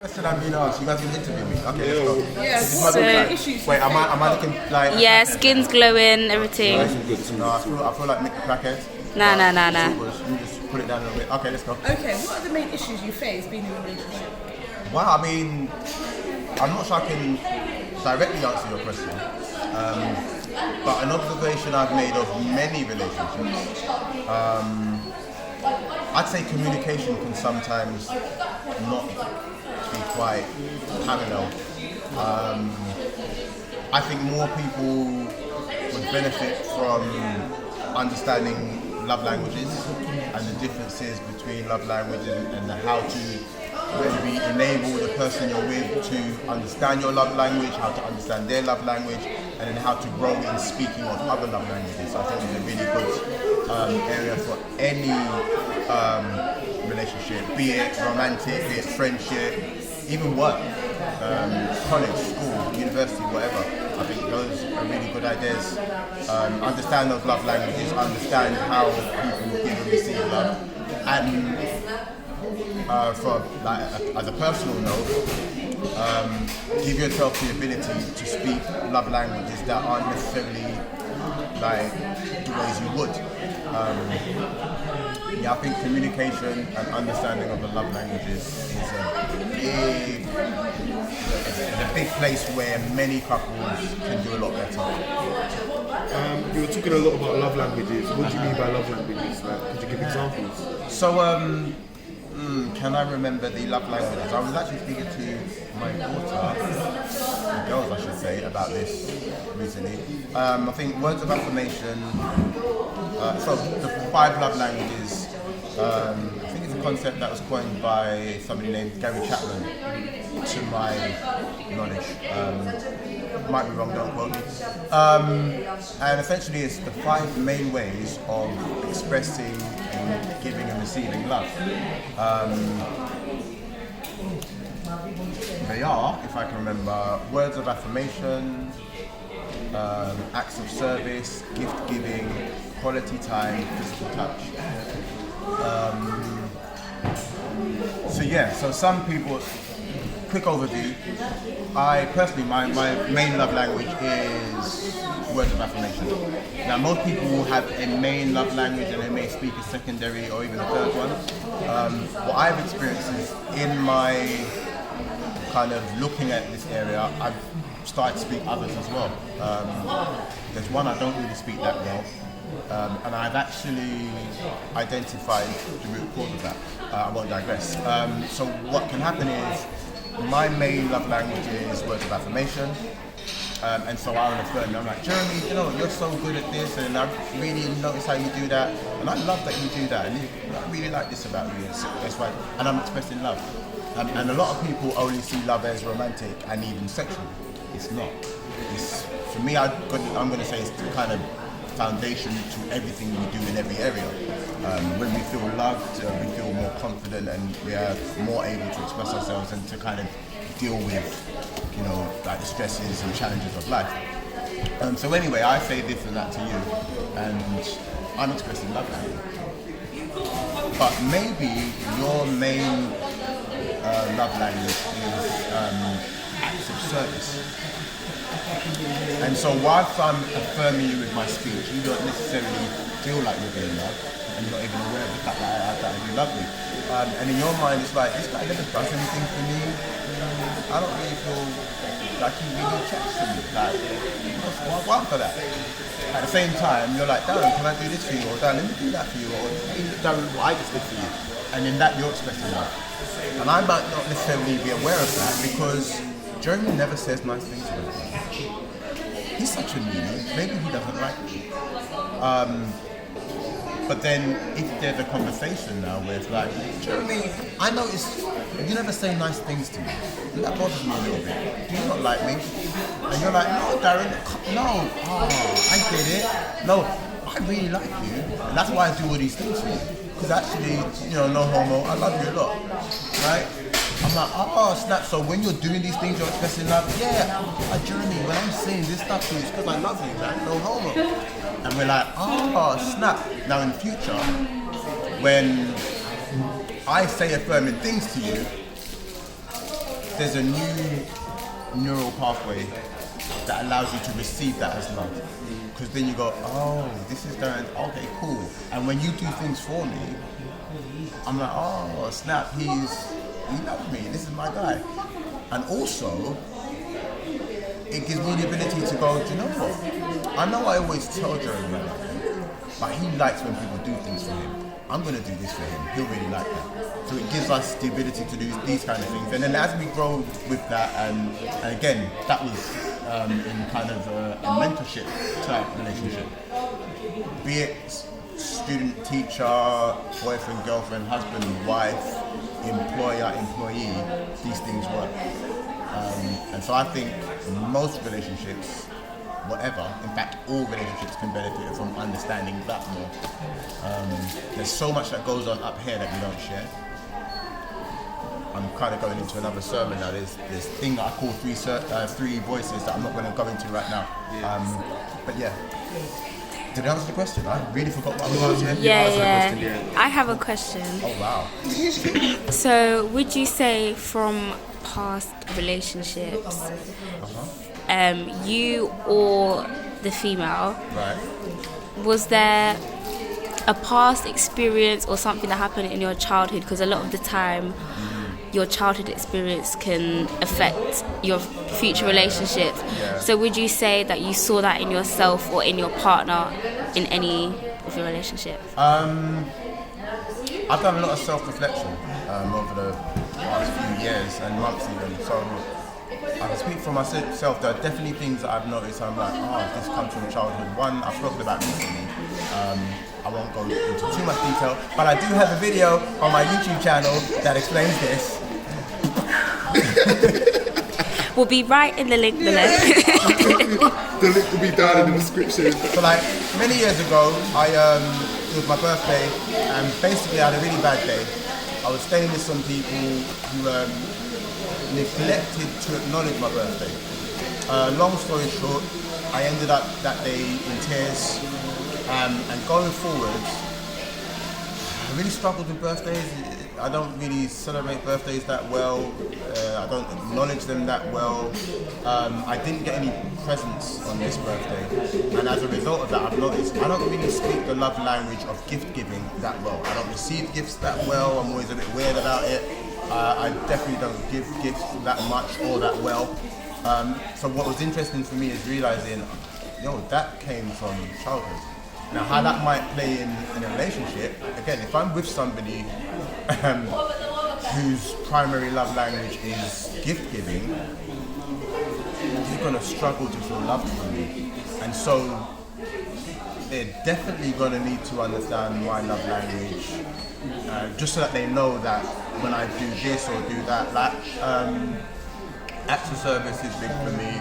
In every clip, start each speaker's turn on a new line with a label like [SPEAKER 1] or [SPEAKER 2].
[SPEAKER 1] Question I'm being asked. You guys can interview me. Okay, let's go.
[SPEAKER 2] Yes.
[SPEAKER 1] This is my
[SPEAKER 2] So,
[SPEAKER 1] big
[SPEAKER 2] issues.
[SPEAKER 1] Wait, am I looking like?
[SPEAKER 3] Yeah, skin's glowing, everything.
[SPEAKER 1] No, I feel like Nick the Crackhead.
[SPEAKER 3] Nah.
[SPEAKER 1] You just put it down a little bit. Okay, let's go.
[SPEAKER 2] Okay, what are the main issues you face being in a relationship?
[SPEAKER 1] Wow, I mean, I'm not sure I can directly answer your question. But an observation I've made of many relationships, I'd say communication can sometimes not be quite parallel. I think more people would benefit from understanding love languages and the differences between love languages and how to really enable the person you're with to understand your love language, how to understand their love language, and then how to grow in speaking of other love languages. So I think it's a really good area for any relationship, be it romantic, be it friendship, even work, college, school, university, whatever. I think those are really good ideas. Understand those love languages, understand how people give and receive love, and for like as a personal note, give yourself the ability to speak love languages that aren't necessarily like the ways you would. I think communication and understanding of the love languages is a big place where many couples can do a lot better.
[SPEAKER 4] You were talking a lot about love languages. What do you mean by love languages? Like, could you give examples?
[SPEAKER 1] So, can I remember the love languages? I was actually speaking to my daughter, the girls I should say, about this recently. I think words of affirmation, so the 5 love languages, I think it's a concept that was coined by somebody named Gary Chapman, to my knowledge. Might be wrong, don't quote me. And essentially it's the 5 main ways of expressing and giving and receiving love. They are, if I can remember, words of affirmation, acts of service, gift giving, quality time, physical touch. So some people, quick overview, I personally, my main love language is words of affirmation. Now most people will have a main love language and they may speak a secondary or even a third one. What I've experienced is in my kind of looking at this area, I've started to speak others as well. There's one I don't really speak that well. And I've actually identified the root cause of that. I won't digress. So what can happen is my main love language is words of affirmation. And so I will affirm. I'm like, Jeremy, you're so good at this, and I really notice how you do that, and I love that you do that, and I really like this about you. That's why, and I'm expressing love. And a lot of people only see love as romantic and even sexual. It's not. It's, for me, I'm going to say it's the kind of foundation to everything we do in every area. When we feel loved, we feel more confident and we are more able to express ourselves and to kind of deal with, like the stresses and challenges of life. So anyway, I say this and that to you, and I'm expressing love to you. But maybe your main love language is acts of service. And so whilst I'm affirming you with my speech, you don't necessarily feel like you're being loved, and you're not even aware of the fact that you love me. And in your mind, it's like, this guy never does anything for me. I don't really feel like he really checks for me. Like, I want for that. At the same time, you're like, Darren, can I do this for you? Or Darren, let me do that for you. Or Darren, what I just did for you. And in that, you're expressing love. And I might not necessarily be aware of that because Jeremy never says nice things to me. He's such a meanie. Maybe he doesn't like me. But then if there's a conversation now where it's like, Jeremy, I noticed you never say nice things to me. And that bothers me a little bit. Do you not like me? And you're like, no, Darren, no. Oh, I get it. No, I really like you. And that's why I do all these things for you. Because actually, no homo, I love you a lot. Right? I'm like, oh, snap. So when you're doing these things, you're expressing love. Yeah, Jeremy, when I'm saying this stuff to you, it's because I love you, man. No homo. And we're like, oh, snap. Now in the future, when I say affirming things to you, there's a new neural pathway that allows you to receive that as love. Because then you go, oh, this is Darren, okay, cool. And when you do things for me, I'm like, oh, snap, he loves me, this is my guy. And also, it gives me the ability to go, do you know what? I know I always tell Darren I love him, but he likes when people do things for him. I'm going to do this for him. He'll really like that. So it gives us the ability to do these kind of things. And then as we grow with that, and again, that was in kind of a mentorship type relationship. Be it student, teacher, boyfriend, girlfriend, husband, wife, employer, employee, these things work. And so I think most relationships, whatever, in fact all relationships can benefit from understanding that more. There's so much that goes on up here that we don't share. I'm kind of going into another sermon now. There's this thing that I call three voices that I'm not going to go into right now. But yeah. Did I answer the question? I really forgot what I was asking.
[SPEAKER 3] Yeah. I have a question.
[SPEAKER 1] Oh wow.
[SPEAKER 3] So would you say from past relationships, you or the female,
[SPEAKER 1] Right.
[SPEAKER 3] was there a past experience or something that happened in your childhood? Because a lot of the time your childhood experience can affect your future relationships.
[SPEAKER 1] Yeah.
[SPEAKER 3] So would you say that you saw that in yourself or in your partner in any of your relationships?
[SPEAKER 1] I've done a lot of self-reflection over the past few years and months even. So I can speak for myself. There are definitely things that I've noticed. I'm like, oh, this comes from childhood. One I've spoken about recently. I won't go into too much detail, but I do have a video on my YouTube channel that explains this.
[SPEAKER 3] Will be right in the link below.
[SPEAKER 4] The link will be down in the description.
[SPEAKER 1] So like many years ago, it was my birthday, and basically I had a really bad day. I was staying with some people who neglected to acknowledge my birthday. Long story short, I ended up that day in tears, and going forward, I really struggled with birthdays. I don't really celebrate birthdays that well. I don't acknowledge them that well. I didn't get any presents on this birthday, and as a result of that, I've noticed I don't really speak the love language of gift giving that well. I don't receive gifts that well. I'm always a bit weird about it. I definitely don't give gifts that much or that well. So what was interesting for me is realizing, that came from childhood. Now, how that might play in a relationship, again, if I'm with somebody whose primary love language is gift giving, you're going to struggle to feel loved from me. And so they're definitely going to need to understand my love language, just so that they know that when I do this or do that, acts of service is big for me.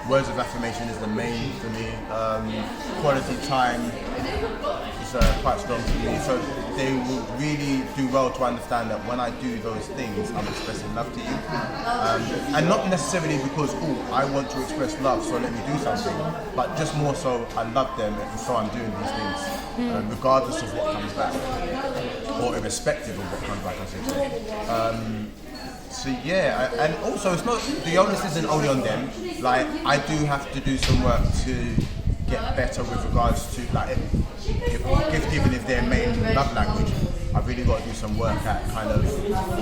[SPEAKER 1] Words of affirmation is the main for me. Quality time is quite strong for me. So they will really do well to understand that when I do those things, I'm expressing love to you. And not necessarily because, I want to express love, so let me do something. But just more so, I love them, and so I'm doing these things, regardless of what comes back. Or irrespective of what comes back, I should say. So yeah, and also it's not, the onus isn't only on them. Like, I do have to do some work to get better with regards to, like, if gift giving is their main love language, I've really got to do some work at kind of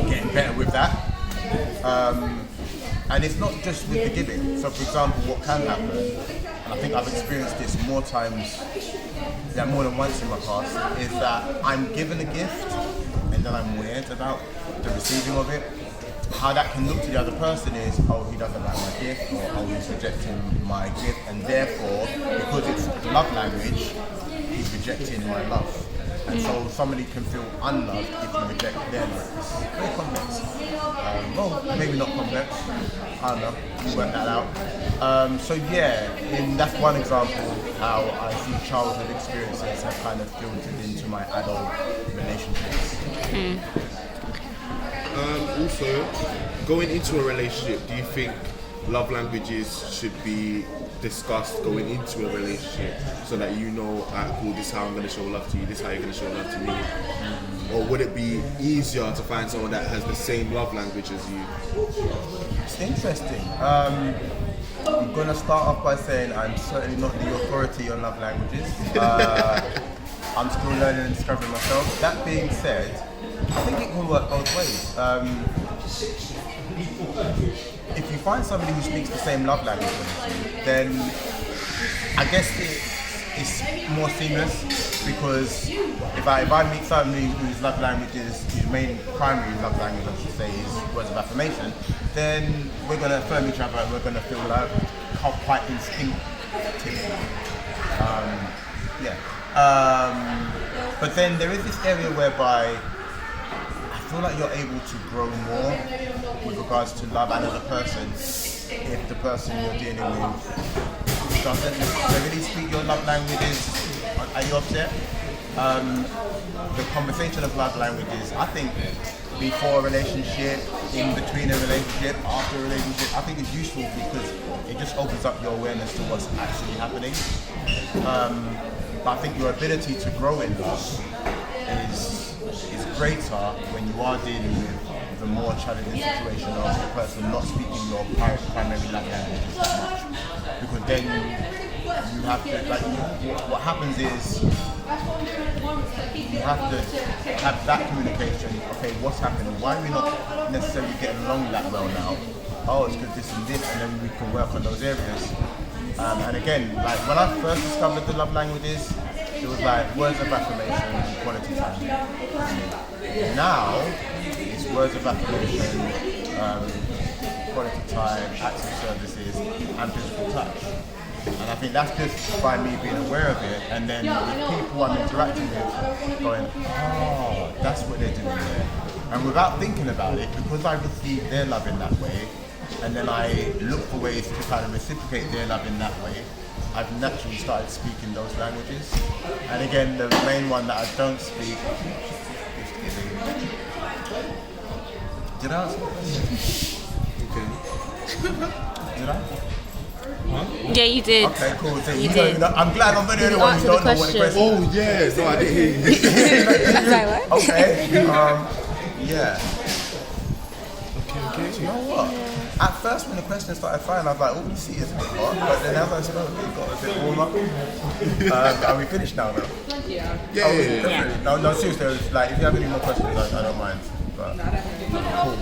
[SPEAKER 1] getting better with that. And it's not just with the giving. So for example, what can happen, and I think I've experienced this more times than more than once in my past, is that I'm given a gift and then I'm weird about the receiving of it. How that can look to the other person is, he doesn't like my gift, or he's rejecting my gift, and therefore, because it's love language, he's rejecting my love. And so somebody can feel unloved if you reject their love. It's very complex. Maybe not complex. I don't know. We'll work that out. So yeah, that's one example how I see childhood experiences have kind of filtered into my adult relationships.
[SPEAKER 4] Also, going into a relationship, do you think love languages should be discussed going into a relationship so that you know, cool, this is how I'm going to show love to you, this is how you're going to show love to me? Or would it be easier to find someone that has the same love language as you?
[SPEAKER 1] Interesting. I'm going to start off by saying I'm certainly not the authority on love languages. I'm still learning and discovering myself. That being said, I think it can work both ways. If you find somebody who speaks the same love language as you, then I guess it's more seamless, because if I meet somebody whose love language is, whose main primary love language, I should say, is words of affirmation, then we're going to affirm each other and we're going to feel like quite instinctive. But then there is this area whereby I feel like you're able to grow more with regards to love and as a person if the person you're dealing with doesn't necessarily speak your love languages at your upset. The conversation of love languages, I think, before a relationship, in between a relationship, after a relationship, I think it's useful because it just opens up your awareness to what's actually happening. But I think your ability to grow in love is greater when you are dealing with the more challenging situation of the person not speaking your primary love language that much. Because then you have to, what happens is you have to have that communication. Okay, what's happening? Why are we not necessarily getting along that well now? Oh, it's because this and this, and then we can work on those areas. And again, like when I first discovered the love languages, it was like words of affirmation and quality time. Now, it's words of affirmation, quality time, acts of services, and physical touch. And I think that's just by me being aware of it, and then the people I'm interacting with going, oh, that's what they're doing there. And without thinking about it, because I receive their love in that way, and then I look for ways to kind of reciprocate their love in that way, I've naturally started speaking those languages. And again, the main one that I don't speak is giving. Did I answer the question? Okay. Did I? Huh?
[SPEAKER 3] Yeah, you did.
[SPEAKER 1] Okay, cool. So
[SPEAKER 3] You
[SPEAKER 1] you
[SPEAKER 3] did.
[SPEAKER 1] know, I'm glad I'm not the only one who don't know what the question is.
[SPEAKER 4] Oh yeah, no, I didn't hear you.
[SPEAKER 3] I was like, what?
[SPEAKER 1] Okay. Yeah.
[SPEAKER 4] Okay.
[SPEAKER 1] Do you know what? At first, when the question started flying, I was like, oh, you see, it's a bit hot. But then as I said, oh, it got a bit warmer. Are we finished now, though?
[SPEAKER 2] Yeah.
[SPEAKER 4] Yeah.
[SPEAKER 1] Definitely. No, seriously, like, if you have any more questions, I don't mind. But, cool.